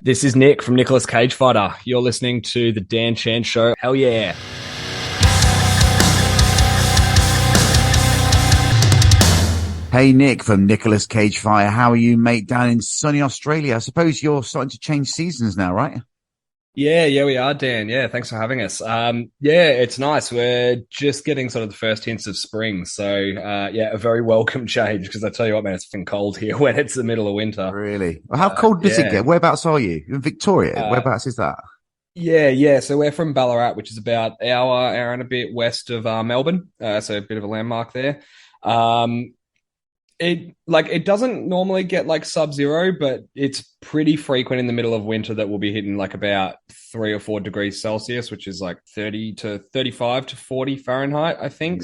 This is Nick from Nicolas Cage Fighter. You're listening to the Dan Chan Show. Hell yeah. Hey, Nick from Nicolas Cage Fighter. How are you, mate, down in sunny Australia? I suppose you're starting to change seasons now, right? Yeah, we are, Dan. Yeah, thanks for having us. Yeah, it's nice. We're just getting sort of the first hints of spring. So, yeah, a very welcome change because I tell you what, man, it's fucking cold here when it's the middle of winter. Really? Well, how cold does it get? Whereabouts are you? In Victoria? Whereabouts is that? Yeah. So we're from Ballarat, which is about an hour and a bit west of Melbourne. So a bit of a landmark there. It doesn't normally get like sub-zero, but it's pretty frequent in the middle of winter that we'll be hitting like about 3 or 4 degrees Celsius, which is like 30 to 35 to 40 Fahrenheit, I think.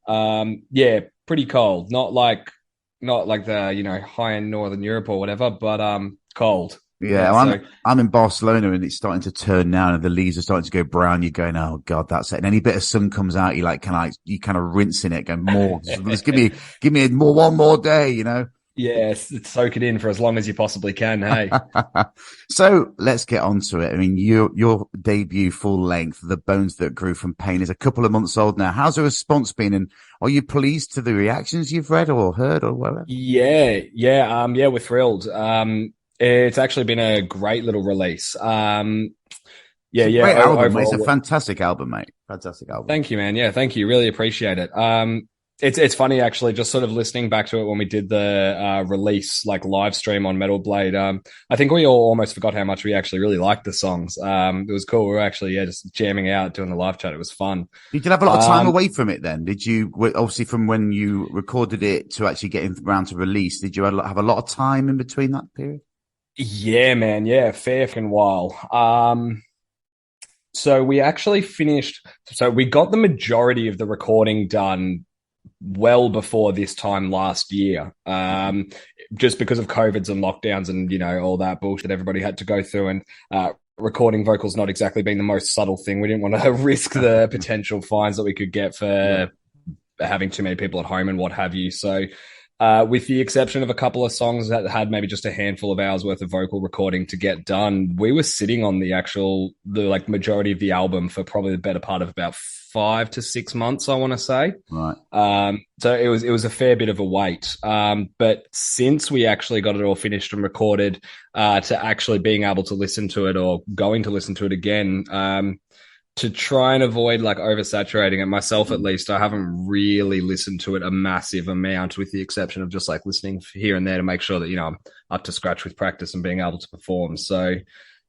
Yeah, pretty cold. Not like the, high in Northern Europe or whatever, but cold. Yeah, well, I'm in Barcelona and it's starting to turn now and the leaves are starting to go brown. You're going, oh God, that's it. And any bit of sun comes out, you're like, you kind of rinse in it, going more, just give me one more day, Yeah, soak it in for as long as you possibly can. Hey. So let's get on to it. I mean, your debut full length, The Bones That Grew from Pain, is a couple of months old now. How's the response been? And are you pleased to the reactions you've read or heard or whatever? Yeah, we're thrilled. It's actually been a great little release. Great album, overall, it's a fantastic album, mate. Fantastic album. Thank you, man. Yeah, thank you. Really appreciate it. It's funny actually, just sort of listening back to it when we did the release like live stream on Metal Blade. I think we all almost forgot how much we actually really liked the songs. It was cool. We were actually just jamming out doing the live chat. It was fun. You did have a lot of time away from it then. Did you, obviously from when you recorded it to actually getting around to release, did you have a lot of time in between that period? Yeah, man. Yeah, fair fucking while. So we actually finished. So we got the majority of the recording done well before this time last year. Just because of COVIDs and lockdowns and all that bullshit everybody had to go through, and recording vocals not exactly being the most subtle thing. We didn't want to risk the potential fines that we could get for having too many people at home and what have you. So. With the exception of a couple of songs that had maybe just a handful of hours worth of vocal recording to get done, we were sitting on the majority of the album for probably the better part of about 5 to 6 months, I want to say. Right. So it was a fair bit of a wait. But since we actually got it all finished and recorded, to actually being able to listen to it or going to listen to it again, to try and avoid like oversaturating it myself, at least, I haven't really listened to it a massive amount, with the exception of just like listening here and there to make sure that, I'm up to scratch with practice and being able to perform. So,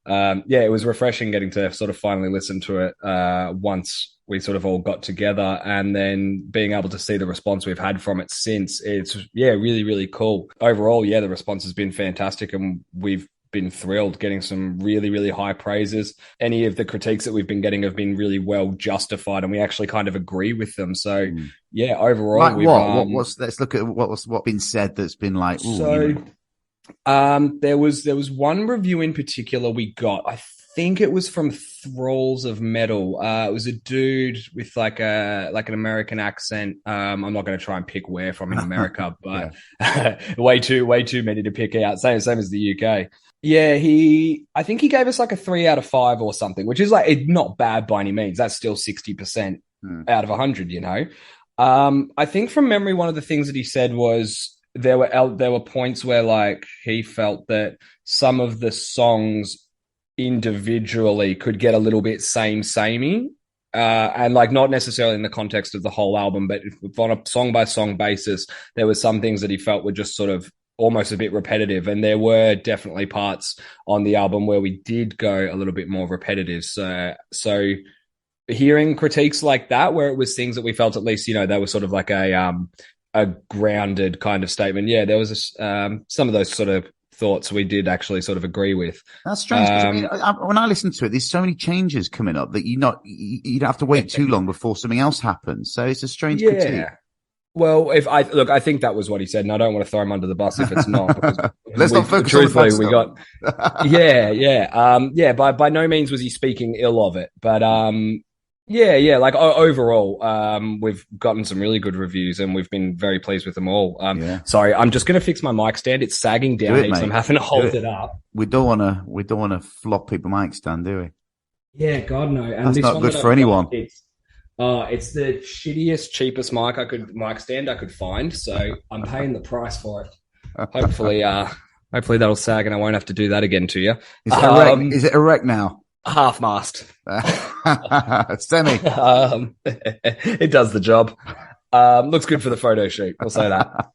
it was refreshing getting to sort of finally listen to it, once we sort of all got together, and then being able to see the response we've had from it since. It's, really, really cool. Overall, the response has been fantastic, and we've been thrilled, getting some really, really high praises. Any of the critiques that we've been getting have been really well justified, and we actually kind of agree with them. So overall, like let's look at what's been said that's been like. There was one review in particular we got. I think it was from Thralls of Metal. It was a dude with like an American accent. I'm not going to try and pick where from in America, but way too many to pick out. Same as the UK. Yeah, I think he gave us like a 3 out of 5 or something, which is like not bad by any means. That's still 60% out of 100, I think from memory, one of the things that he said was there were points where like he felt that some of the songs individually could get a little bit samey, and like not necessarily in the context of the whole album, but on a song by song basis, there were some things that he felt were just sort of almost a bit repetitive, and there were definitely parts on the album where we did go a little bit more repetitive. So hearing critiques like that, where it was things that we felt at least, they were sort of like a grounded kind of statement. Yeah, there was some of those sort of thoughts we did actually sort of agree with. That's strange. When I listen to it, there's so many changes coming up that you don't have to wait too long before something else happens. So it's a strange critique. Well, I think that was what he said, and I don't want to throw him under the bus if it's not. Let's not focus on the bad stuff. By no means was he speaking ill of it, but Yeah. Like overall, we've gotten some really good reviews, and we've been very pleased with them all. Yeah. Sorry, I'm just going to fix my mic stand. It's sagging Do down it, heaps. I'm mate. having to Do hold it. it up. We don't wanna flop people mic stand, do we? Yeah, God no. And That's this not one good that for I've got, anyone. it's the shittiest, cheapest mic stand I could find. So I'm paying the price for it. Hopefully, hopefully that'll sag, and I won't have to do that again to you. Is it erect now? Half mast. Semi. It does the job. Looks good for the photo shoot. I'll say that.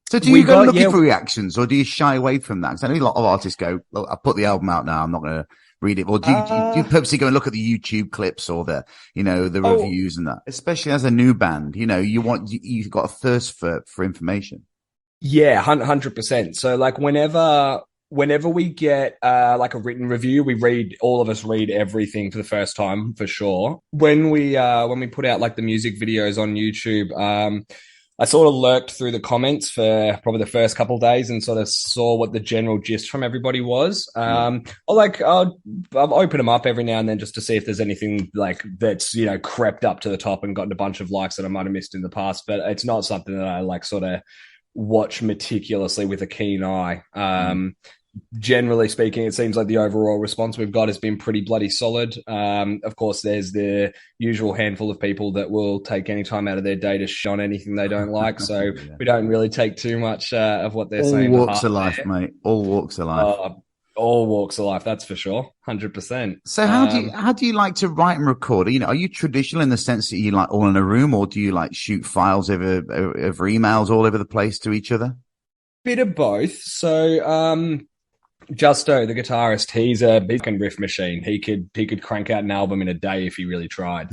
So do you go looking for reactions, or do you shy away from that? Because I know a lot of artists go, "Look, I put the album out now. I'm not going to read it." Or do you purposely go and look at the YouTube clips or the reviews and that? Especially as a new band, you've got a thirst for information. Yeah, 100%. So like whenever we get like a written review, all of us read everything for the first time for sure. When we put out like the music videos on YouTube, I sort of lurked through the comments for probably the first couple of days and sort of saw what the general gist from everybody was. I'll open them up every now and then just to see if there's anything like that's, crept up to the top and gotten a bunch of likes that I might have missed in the past, but it's not something that I like sort of watch meticulously with a keen eye. Generally speaking, it seems like the overall response we've got has been pretty bloody solid. Of course, there's the usual handful of people that will take any time out of their day to shun anything they don't like. So we don't really take too much of what they're saying. All walks of life, mate. All walks of life. All walks of life, that's for sure, 100%. So how do you like to write and record? Are you traditional in the sense that you like all in a room, or do you like shoot files over emails all over the place to each other? Bit of both. So Justo, the guitarist, he's a big riff machine. He could crank out an album in a day if he really tried.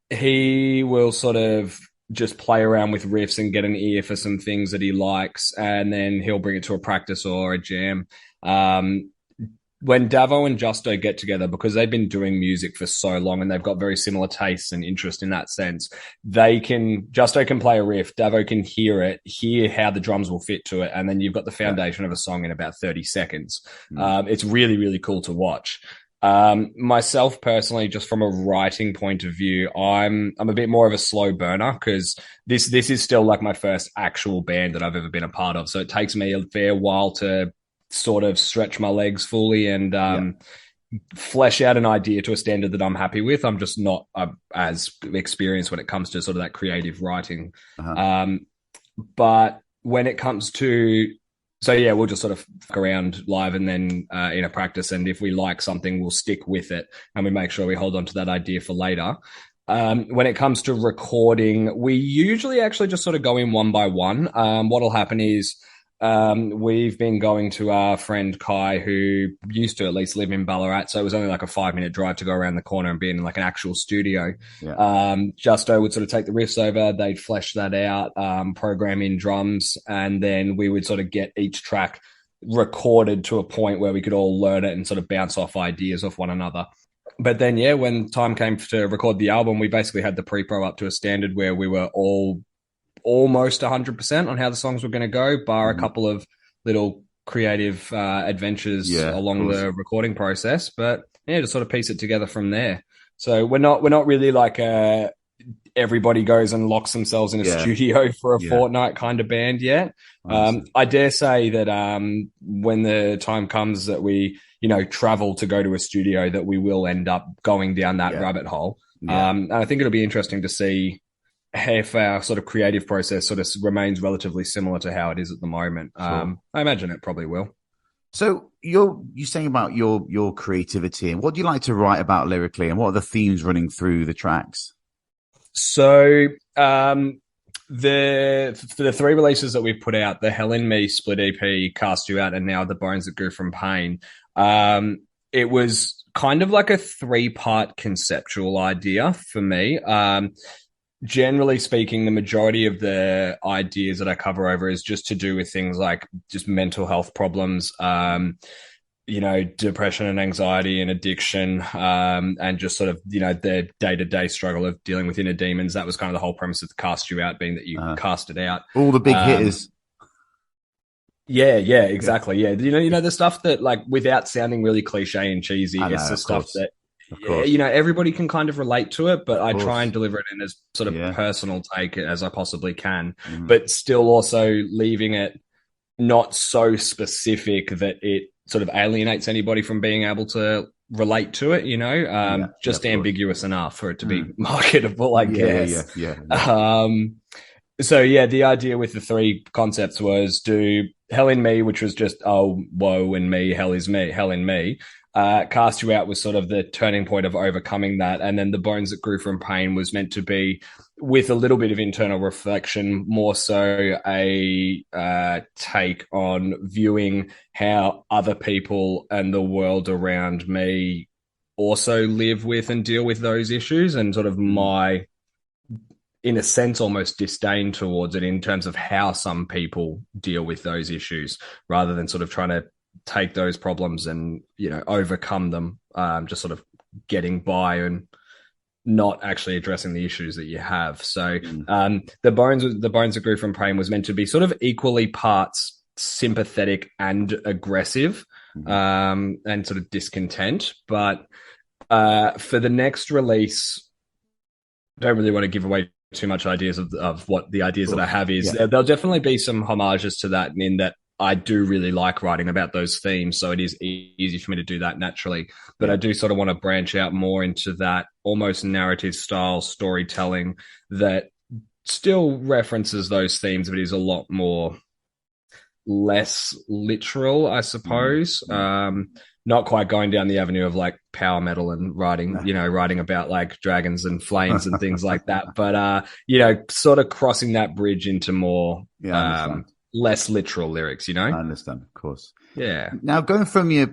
He will sort of just play around with riffs and get an ear for some things that he likes, and then he'll bring it to a practice or a jam. When Davo and Justo get together, because they've been doing music for so long and they've got very similar tastes and interest in that sense, Justo can play a riff, Davo can hear how the drums will fit to it, and then you've got the foundation of a song in about 30 seconds. It's really, really cool to watch. Myself personally, just from a writing point of view, I'm a bit more of a slow burner because this is still like my first actual band that I've ever been a part of. So it takes me a fair while to sort of stretch my legs fully and flesh out an idea to a standard that I'm happy with. I'm just not as experienced when it comes to sort of that creative writing. But when it comes to, we'll just sort of fuck around live and then in a practice. And if we like something, we'll stick with it and we make sure we hold on to that idea for later. When it comes to recording, we usually actually just sort of go in one by one. What'll happen is, we've been going to our friend Kai, who used to at least live in Ballarat. So it was only like a 5-minute drive to go around the corner and be in like an actual studio. Justo would sort of take the riffs over. They'd flesh that out, program in drums, and then we would sort of get each track recorded to a point where we could all learn it and sort of bounce off ideas off one another. But then, when time came to record the album, we basically had the pre-pro up to a standard where we were all almost 100% on how the songs were going to go, bar a couple of little creative adventures along the recording process. But just sort of piece it together from there. So we're not really like everybody goes and locks themselves in a studio for a fortnight kind of band yet. I dare say that when the time comes that we travel to go to a studio, that we will end up going down that rabbit hole. And I think it'll be interesting to see if our sort of creative process sort of remains relatively similar to how it is at the moment. Sure. I imagine it probably will. So you're saying about your creativity, and what do you like to write about lyrically, and what are the themes running through the tracks? So for the 3 releases that we've put out, the Hell in Me split EP, Cast You Out, and now The Bones That Grew From Pain, it was kind of like a 3-part conceptual idea for me. Generally speaking, the majority of the ideas that I cover over is just to do with things like just mental health problems, depression and anxiety and addiction, and just sort of, the day-to-day struggle of dealing with inner demons. That was kind of the whole premise of the Cast You Out, being that you cast it out. All the big hitters. Yeah, exactly. Yeah. The stuff that, like, without sounding really cliche and cheesy, it's the stuff that Of yeah, course. everybody can kind of relate to it, but Of I try course. and deliver it in as sort of Yeah. personal take as I possibly can, Mm. but still also leaving it not so specific that it sort of alienates anybody from being able to relate to it, Yeah. Yeah. just Of course. ambiguous enough for it to be Mm. marketable, I Yeah. Yeah. Yeah. guess. Yeah. Yeah. Um, so yeah, the idea with the three concepts was do hell in me, which was just, oh, woe in me, hell in me. Cast you out was sort of the turning point of overcoming that. And then the bones that grew from pain was meant to be, with a little bit of internal reflection, more so a take on viewing how other people and the world around me also live with and deal with those issues, and sort of Mm. my, in a sense, almost disdain towards it in terms of how some people deal with those issues, rather than sort of trying to take those problems and overcome them, just sort of getting by and not actually addressing the issues that you have. So Mm. the bones that grew from pain was meant to be sort of equally parts sympathetic and aggressive, Mm. and sort of discontent. But for the next release, don't really want to give away too much ideas of what the ideas that I have is. Yeah. There'll definitely be some homages to that, in that I do really like writing about those themes, so it is easy for me to do that naturally. But Yeah. I do sort of want to branch out more into that almost narrative style storytelling that still references those themes, but is a lot more less literal, I Mm. suppose. Mm. Not quite going down the avenue of like power metal and writing about like dragons and flames and things like that. But sort of crossing that bridge into more Yeah, I understand. less literal lyrics, I understand, of course. Yeah. Now, going from your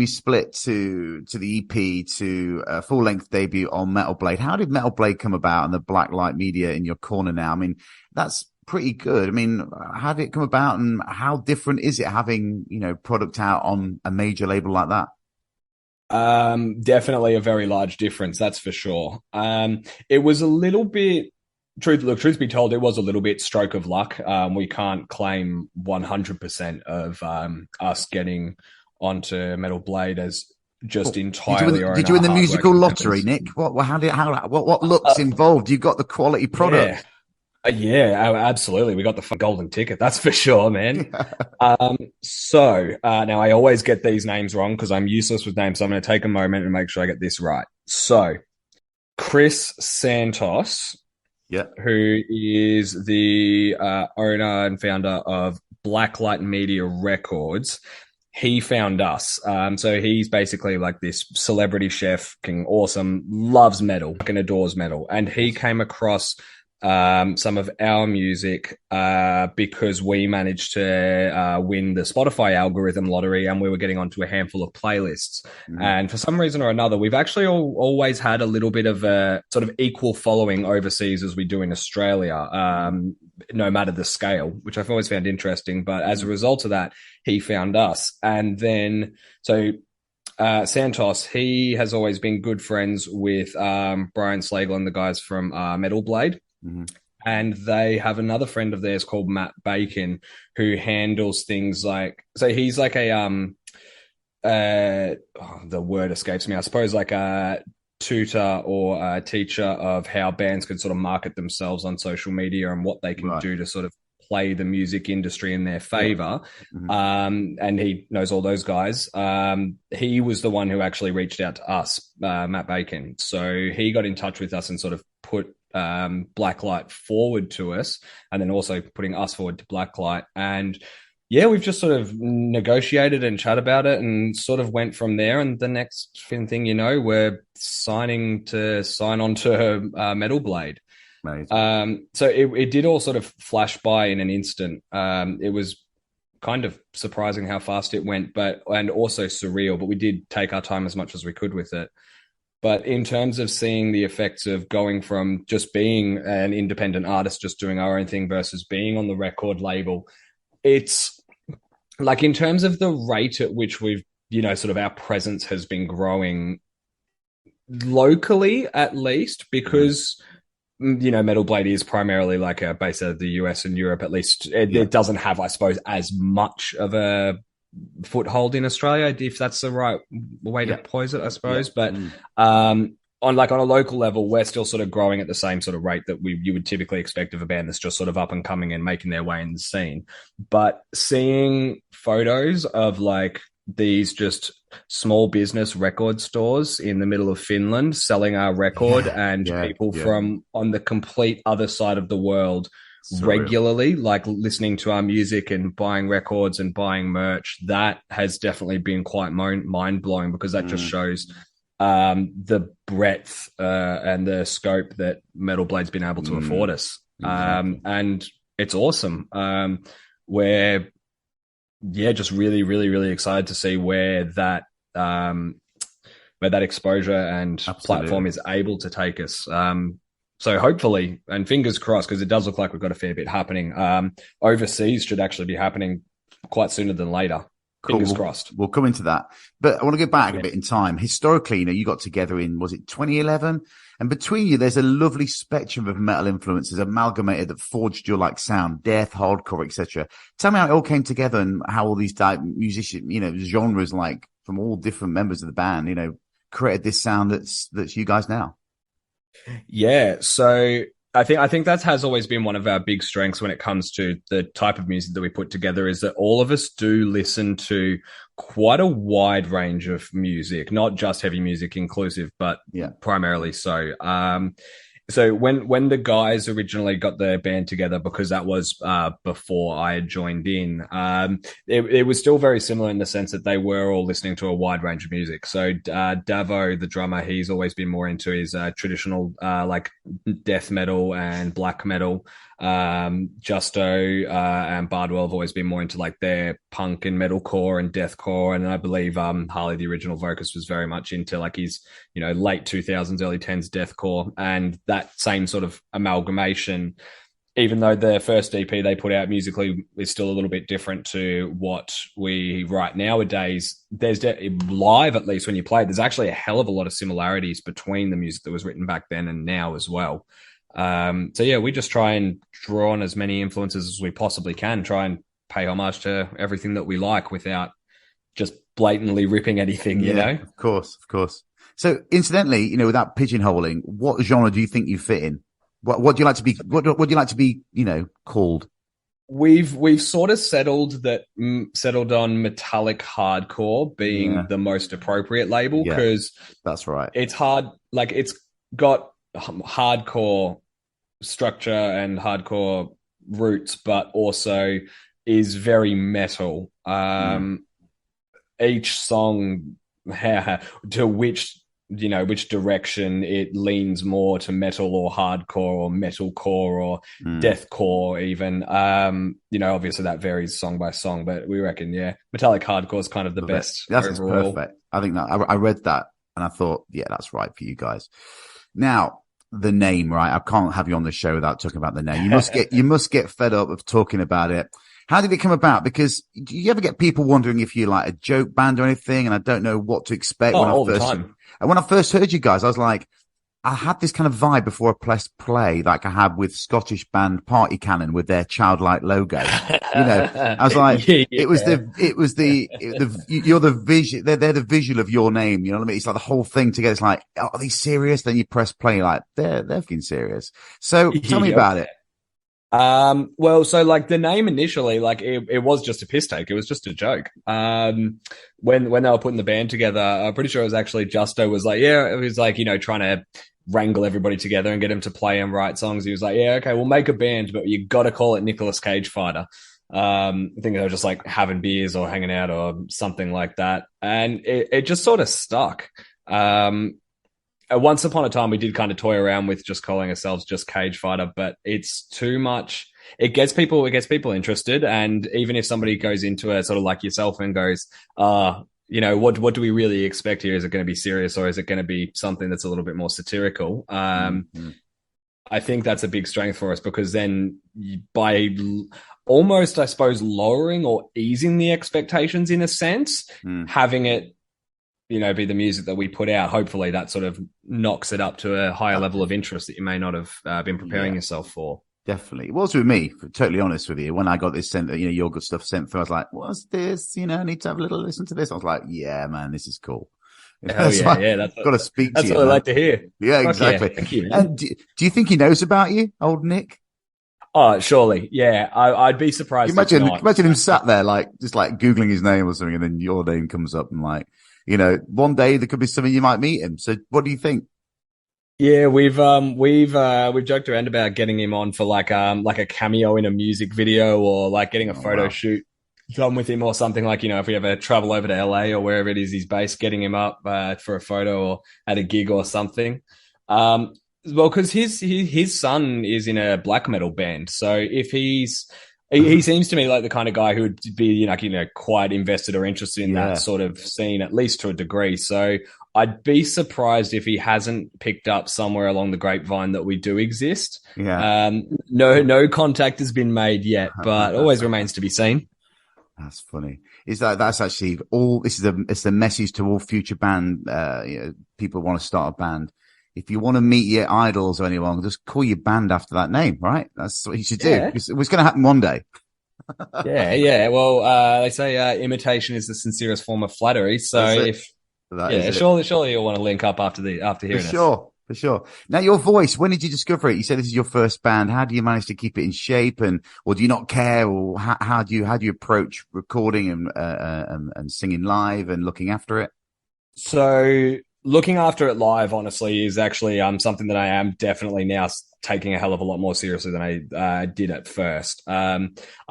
split to the EP to a full length debut on Metal Blade, how did Metal Blade come about and the black light media in your corner now? I mean, that's pretty good. I mean, how did it come about, and how different is it having, product out on a major label like that? Definitely a very large difference, that's for sure. It was a little bit, truth be told, it was a little bit stroke of luck. We can't claim 100% of us getting onto Metal Blade as just entirely. Did you win the musical lottery, Nick? What looks involved? You got the quality product. Yeah, absolutely. We got the golden ticket, that's for sure, man. So now I always get these names wrong because I'm useless with names. So I'm going to take a moment and make sure I get this right. So Chris Santos, who is the owner and founder of Blacklight Media Records, he found us. So he's basically like this celebrity chef, awesome, loves metal, and adores metal. And he came across some of our music because we managed to win the Spotify algorithm lottery, and we were getting onto a handful of playlists. Mm-hmm. And for some reason or another, we've actually always had a little bit of a sort of equal following overseas as we do in Australia, no matter the scale, which I've always found interesting. But as a result of that, he found us. And then, Santos, he has always been good friends with Brian Slagle and the guys from Metal Blade. Mm-hmm. And they have another friend of theirs called Matt Bacon, who handles things like, so he's like a the word escapes me, I suppose, like a tutor or a teacher of how bands can sort of market themselves on social media and what they can do to sort of play the music industry in their favor. Yeah. Mm-hmm. And he knows all those guys. He was the one who actually reached out to us, Matt Bacon. So he got in touch with us and sort of put Blacklight forward to us, and then also putting us forward to Blacklight. And yeah, we've just sort of negotiated and chat about it and sort of went from there. And the next thing you know, we're sign on to Metal Blade. So it did all sort of flash by in an instant. It was kind of surprising how fast it went, and also surreal, but we did take our time as much as we could with it. But in terms of seeing the effects of going from just being an independent artist, just doing our own thing, versus being on the record label, it's like, in terms of the rate at which we've, sort of our presence has been growing locally, at least, because, Metal Blade is primarily like based out of the US and Europe, at least. It doesn't have, I suppose, as much of a foothold in Australia, if that's the right way to Yeah. pose it, I Yeah. suppose. But on a local level, we're still sort of growing at the same sort of rate that you would typically expect of a band that's just sort of up and coming and making their way in the scene. But seeing photos of like these just small business record stores in the middle of Finland selling our record, and people from on the complete other side of the world regularly like listening to our music and buying records and buying merch, that has definitely been quite mind-blowing, because that just shows the breadth and the scope that Metal Blade's been able to afford us. And it's awesome. We're just really, really, really excited to see where that exposure and platform is able to take us. So hopefully, and fingers crossed, because it does look like we've got a fair bit happening. Overseas should actually be happening quite sooner than later. Cool. Fingers crossed. We'll come into that. But I want to go back a bit in time. Historically, you got together in, was it 2011? And between you, there's a lovely spectrum of metal influences amalgamated that forged your like sound, death, hardcore, etc. Tell me how it all came together and how all these musician, genres like from all different members of the band, created this sound that's you guys now. Yeah. So I think that has always been one of our big strengths when it comes to the type of music that we put together, is that all of us do listen to quite a wide range of music, not just heavy music inclusive, but primarily so. So when the guys originally got the band together, because that was before I had joined in, it was still very similar in the sense that they were all listening to a wide range of music. So Davo, the drummer, he's always been more into his traditional like death metal and black metal. Justo and Bardwell have always been more into like their punk and metalcore and deathcore, and I believe Harley, the original vocalist, was very much into like his late 2000s, early 10s deathcore, and that same sort of amalgamation. Even though the first EP they put out musically is still a little bit different to what we write nowadays, there's live, at least when you play it, there's actually a hell of a lot of similarities between the music that was written back then and now as well. We just try and draw on as many influences as we possibly can, try and pay homage to everything that we like without just blatantly ripping anything, Of course. So incidentally, without pigeonholing, what genre do you think you fit in? What do you like to be, what do you like to be, called? We've sort of settled on metallic hardcore being the most appropriate label, because that's right. It's hard, like it's got hardcore structure and hardcore roots, but also is very metal. Each song to which direction it leans more to metal or hardcore or metalcore or deathcore even. Obviously that varies song by song, but we reckon metallic hardcore is kind of the best. That's overall. perfect. I think that I read that and I thought, that's right for you guys. Now, the name, right? I can't have you on the show without talking about the name. You must get fed up of talking about it. How did it come about? Because do you ever get people wondering if you're like a joke band or anything? And I don't know what to expect. All the time. And when I first heard you guys, I was like, I had this kind of vibe before I pressed play, like I had with Scottish band Party Cannon with their childlike logo. I was like, you're the vision, they're the visual of your name. You know what I mean? It's like the whole thing together. It's like, are they serious? Then you press play, like they're fucking serious. So tell me about it. So like the name initially, like it was just a piss take. It was just a joke. When they were putting the band together, I'm pretty sure it was actually Justo was like, it was like, trying to wrangle everybody together and get them to play and write songs. He was like, okay, we'll make a band, but you got to call it Nicolas Cage Fighter. I think they were just like having beers or hanging out or something like that. And it just sort of stuck. Once upon a time, we did kind of toy around with just calling ourselves just Cage Fighter, but it's too much. It gets people interested. And even if somebody goes into it sort of like yourself and goes, what do we really expect here? Is it going to be serious or is it going to be something that's a little bit more satirical? I think that's a big strength for us, because then by almost, I suppose, lowering or easing the expectations in a sense, having it, be the music that we put out, hopefully that sort of knocks it up to a higher level of interest that you may not have been preparing yourself for. Definitely. It was with me, totally honest with you. When I got this sent, your good stuff sent through, I was like, what's this? I need to have a little listen to this. I was like, yeah, man, this is cool. Hell So yeah, I yeah. got to speak to That's you, what I man. like to hear. Yeah, Fuck yeah, exactly. thank you, man. And do you think he knows about you, old Nick? Oh, surely, yeah. I'd be You surprised if imagine, not. imagine him sat there, like, just like Googling his name or something, and then your name comes up and like, one day there could be something you might meet him. So what do you think? Yeah, we've joked around about getting him on for like a cameo in a music video or like getting a Oh, photo wow. shoot done with him or something like, if we ever travel over to LA or wherever it is he's based, getting him up for a photo or at a gig or something. Well, because his son is in a black metal band, so if he seems to me like the kind of guy who would be quite invested or interested in that Yeah. sort of scene, at least to a degree. So I'd be surprised if he hasn't picked up somewhere along the grapevine that we do exist. Yeah. No contact has been made yet, but always remains to be seen. That's funny. That's actually all, it's the message to all future band, people who want to start a band. If you want to meet your idols or anyone, just call your band after that name, right? That's what you should do. Yeah. It was going to happen one day. Yeah. Well, they say imitation is the sincerest form of flattery. So surely you'll want to link up after hearing this. For sure. Now, your voice, when did you discover it? You said this is your first band. How do you manage to keep it in shape, or do you not care, or how do you approach recording and singing live and looking after it? So looking after it live, honestly, is actually something that I am definitely now taking a hell of a lot more seriously than I did at first. I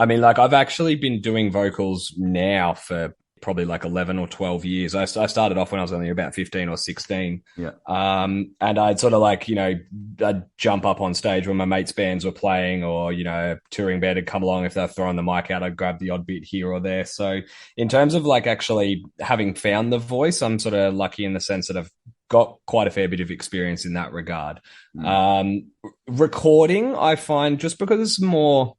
mean, like I've actually been doing vocals now for probably like 11 or 12 years. I started off when I was only about 15 or 16. Yeah. And I'd sort of like, I'd jump up on stage when my mates' bands were playing or, a touring band had come along. If they're throwing the mic out, I'd grab the odd bit here or there. So in terms of like actually having found the voice, I'm sort of lucky in the sense that I've got quite a fair bit of experience in that regard. Recording, I find, just because it's more,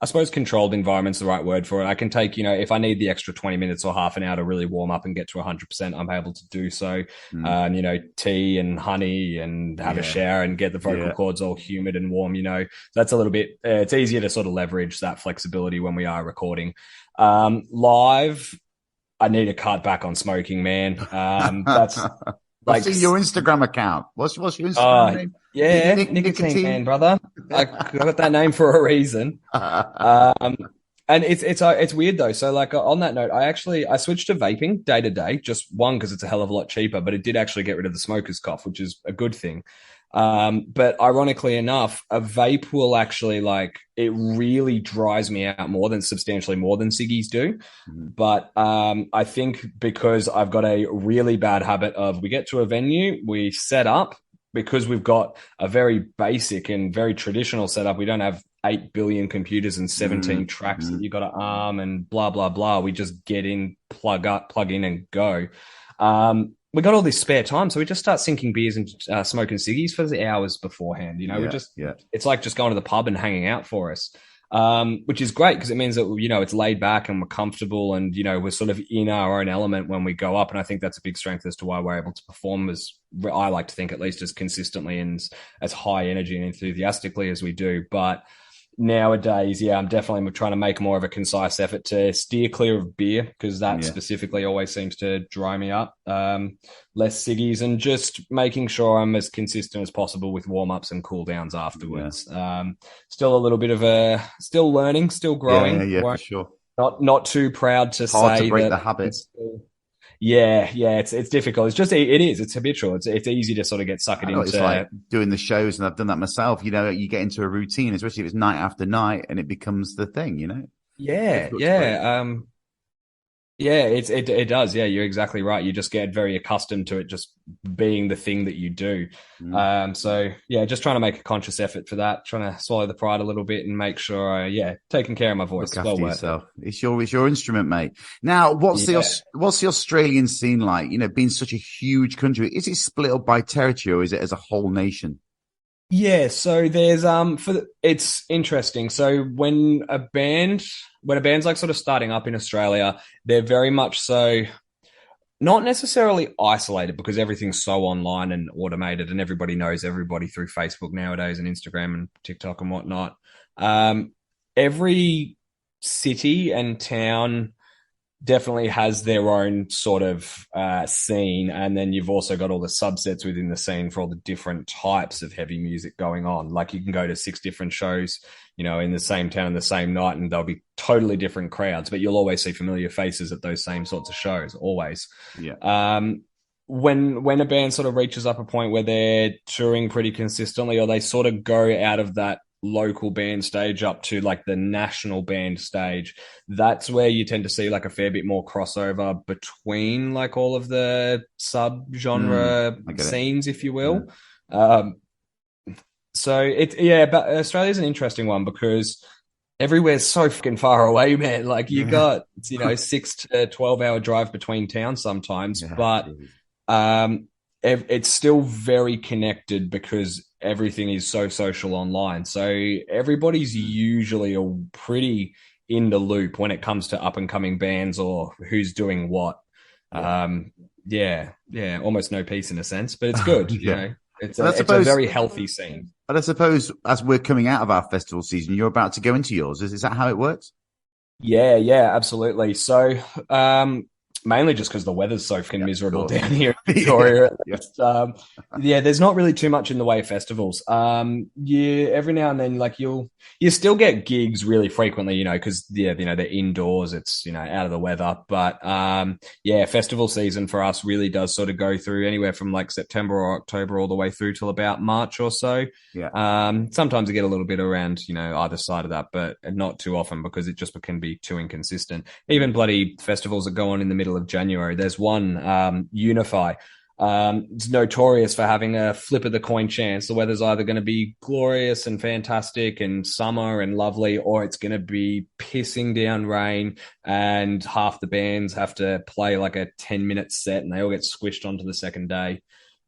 I suppose controlled environment's the right word for it. I can take, if I need the extra 20 minutes or half an hour to really warm up and get to 100%, I'm able to do so. Tea and honey and have a shower and get the vocal cords all humid and warm, that's a little bit, it's easier to sort of leverage that flexibility when we are recording. Live, I need to cut back on smoking, man. That's I've seen your Instagram account. What's your Instagram name? Yeah, Nicotine Man, brother. I got that name for a reason. And it's weird though. So like on that note, I switched to vaping day to day. Just one, because it's a hell of a lot cheaper, but it did actually get rid of the smoker's cough, which is a good thing. But ironically enough, a vape will actually it really dries me out substantially more than ciggies do. But I think because I've got a really bad habit of, we get to a venue, we set up, because we've got a very basic and very traditional setup. We don't have 8 billion computers and 17 tracks that you got to arm and blah, blah, blah. We just get in, plug in and go. We got all this spare time, so we just start sinking beers and smoking ciggies for the hours beforehand. It's like just going to the pub and hanging out for us, which is great because it means that, it's laid back and we're comfortable and, we're sort of in our own element when we go up. And I think that's a big strength as to why we're able to perform, as I like to think, at least as consistently and as high energy and enthusiastically as we do. But nowadays, I'm definitely trying to make more of a concise effort to steer clear of beer, because that specifically always seems to dry me up. Less ciggies, and just making sure I'm as consistent as possible with warm-ups and cool-downs afterwards. Still a little bit of still learning, still growing. Yeah, for sure. Not too proud to hard say to break that the habit. It's difficult. It's just, it's habitual. It's easy to sort of get suckered into. It's like doing the shows, and I've done that myself. You get into a routine, especially if it's night after night, and it becomes the thing. It does. Yeah, you're exactly right. You just get very accustomed to it just being the thing that you do. Just trying to make a conscious effort for that, trying to swallow the pride a little bit and make sure, taking care of my voice. Look after yourself. It's your instrument, mate. Now, what's the Australian scene like? Being such a huge country, is it split up by territory, or is it as a whole nation? Yeah, so there's it's interesting. So when a band's like sort of starting up in Australia, they're very much so not necessarily isolated because everything's so online and automated and everybody knows everybody through Facebook nowadays and Instagram and TikTok and whatnot. Every city and town definitely has their own sort of scene, and then you've also got all the subsets within the scene for all the different types of heavy music going on. Like you can go to 6 different shows, in the same town in the same night, and they'll be totally different crowds, but you'll always see familiar faces at those same sorts of shows, always. Yeah. When a band sort of reaches up a point where they're touring pretty consistently, or they sort of go out of that local band stage up to like the national band stage, that's where you tend to see like a fair bit more crossover between like all of the sub-genre scenes, if you will. But Australia's an interesting one because everywhere's so fucking far away, man. Like you got 6 to 12 hour drive between towns sometimes, but it's still very connected because everything is so social online. So everybody's usually pretty in the loop when it comes to up and coming bands or who's doing what. Almost no peace in a sense, but it's good. It's a very healthy scene. But I suppose as we're coming out of our festival season, you're about to go into yours. Is that how it works? Yeah, absolutely. So, mainly just because the weather's so fucking miserable down here in Victoria. There's not really too much in the way of festivals. Every now and then, like you still get gigs really frequently, because they're indoors, it's out of the weather. But festival season for us really does sort of go through anywhere from like September or October all the way through till about March or so. Sometimes I get a little bit around either side of that, but not too often because it just can be too inconsistent. Even bloody festivals that go on in the middle of January. There's one, Unify. It's notorious for having a flip of the coin chance. The weather's either going to be glorious and fantastic and summer and lovely, or it's going to be pissing down rain and half the bands have to play like a 10-minute set and they all get squished onto the second day.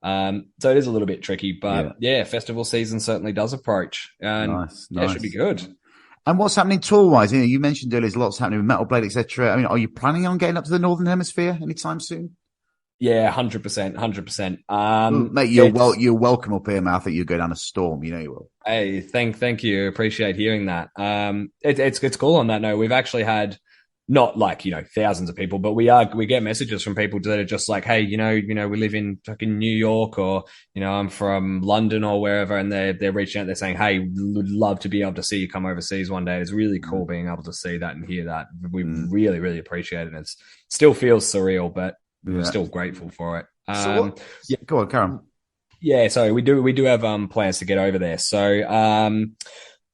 So it is a little bit tricky, but festival season certainly does approach. And nice. It should be good. And what's happening tour-wise? You mentioned earlier there's lots happening with Metal Blade, etc. I mean, are you planning on getting up to the Northern Hemisphere anytime soon? Yeah, 100%. Mate, you're welcome up here, man. I think you'll go down a storm. You will. Hey, thank you. Appreciate hearing that. It's cool on that note. We've actually had not like, thousands of people, but we get messages from people that are just like, hey, we live in fucking New York or, I'm from London or wherever. And they're reaching out, they're saying, hey, we'd love to be able to see you come overseas one day. It's really cool being able to see that and hear that. We really, really appreciate it. And it still feels surreal, but we're still grateful for it. Go on, Karen. Yeah. So we do have, plans to get over there. So,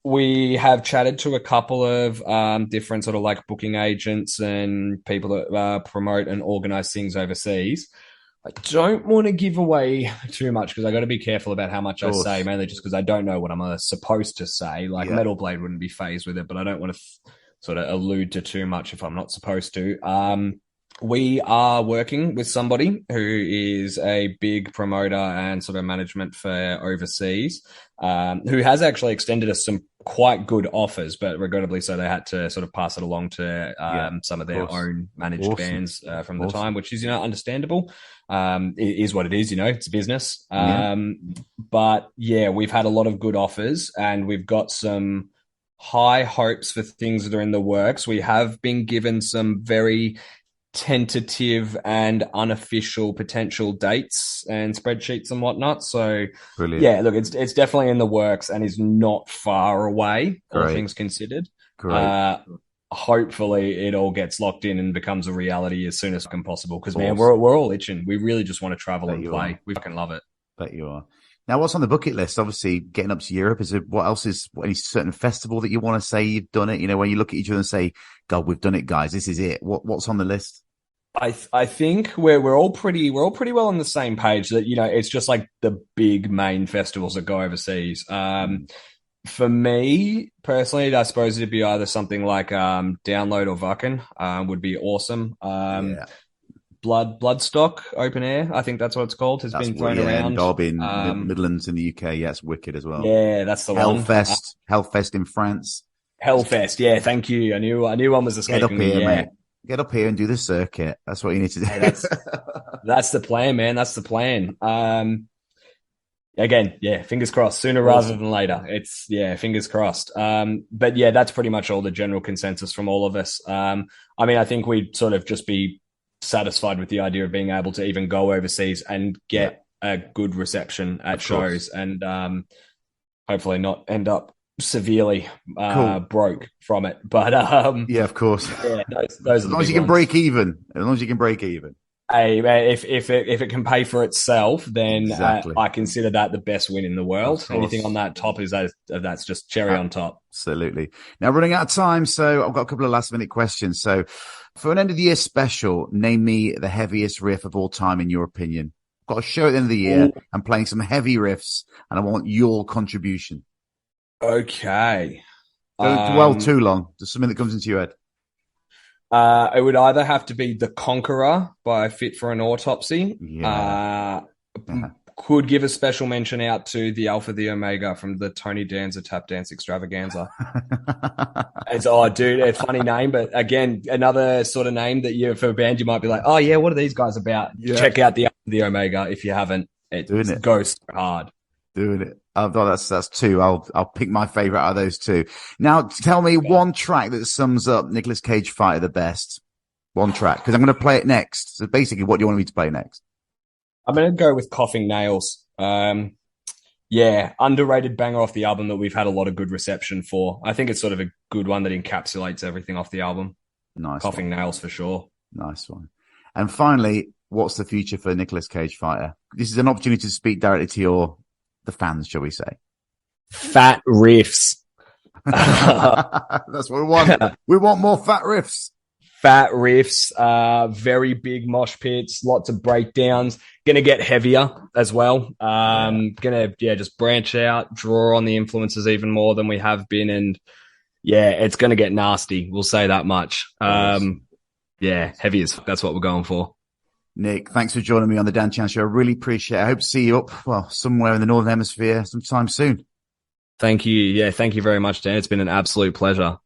we have chatted to a couple of different sort of like booking agents and people that promote and organize things overseas. I don't want to give away too much because I got to be careful about how much I say, mainly just because I don't know what I'm supposed to say. Like Metal Blade wouldn't be phased with it, but I don't want to sort of allude to too much if I'm not supposed to. We are working with somebody who is a big promoter and sort of management for overseas, who has actually extended us some quite good offers, but regrettably so they had to sort of pass it along to some of their own managed bands from the time, which is, understandable. It is what it is, it's business. But we've had a lot of good offers and we've got some high hopes for things that are in the works. We have been given some very tentative and unofficial potential dates and spreadsheets and whatnot. So brilliant. Look, it's definitely in the works and is not far away, all things considered. Hopefully it all gets locked in and becomes a reality as soon as possible. Because man, we're all itching. We really just want to travel and play. We fucking love it. Bet you are. Now, what's on the bucket list? Obviously, getting up to Europe. Is there any certain festival that you want to say you've done it? When you look at each other and say, God, we've done it, guys. This is it. What's on the list? I think we're all pretty well on the same page that, it's just like the big main festivals that go overseas. For me personally, I suppose it'd be either something like, Download or Wacken, would be awesome. Bloodstock open air, I think that's what it's called, has been thrown around. Derby in Midlands in the UK, it's wicked as well. Yeah, that's the one. Hellfest in France. Hellfest, yeah, thank you. I knew one was escaping me. Mate. Get up here and do the circuit. That's what you need to do. Hey, that's the plan, man. That's the plan. Again, yeah, fingers crossed. Sooner rather than later. Fingers crossed. But yeah, that's pretty much all the general consensus from all of us. I mean, I think we'd sort of just be satisfied with the idea of being able to even go overseas and get a good reception at shows, and hopefully not end up severely broke from it. But yeah, of course. Yeah, those as long as you can break even. As long as you can break even. Hey, if it can pay for itself, then exactly. I consider that the best win in the world. Anything on that top that's just cherry on top. Absolutely. Now, running out of time, so I've got a couple of last minute questions. So, for an end of the year special, name me the heaviest riff of all time in your opinion. I've got a show at the end of the year. I'm playing some heavy riffs, and I want your contribution. Okay. Don't dwell too long. Just something that comes into your head. It would either have to be The Conqueror by Fit for an Autopsy. Yeah. Could give a special mention out to The Alpha, the Omega from the Tony Danza Tap Dance Extravaganza. It's a funny name, but again, another sort of name that for a band, you might be like, oh yeah, what are these guys about? Yeah. Check out The Alpha, the Omega if you haven't. It goes so hard. Doing it. Oh, that's two. I'll pick my favorite out of those two. Now, tell me one track that sums up Nicolas Cage Fighter the best. One track, because I'm going to play it next. So basically, what do you want me to play next? I'm going to go with Coughing Nails. Underrated banger off the album that we've had a lot of good reception for. I think it's sort of a good one that encapsulates everything off the album. Nice. Coughing Nails for sure. Nice one. And finally, what's the future for Nicolas Cage Fighter? This is an opportunity to speak directly to the fans, shall we say? Fat riffs. That's what we want. We want more fat riffs. Fat riffs, very big mosh pits, lots of breakdowns. Gonna get heavier as well. Gonna just branch out, draw on the influences even more than we have been, and it's gonna get nasty. We'll say that much. Heavy that's what we're going for. Nick, thanks for joining me on the Dan Chan Show. I really appreciate it. I hope to see you up, somewhere in the Northern Hemisphere sometime soon. Thank you. Yeah, thank you very much, Dan. It's been an absolute pleasure.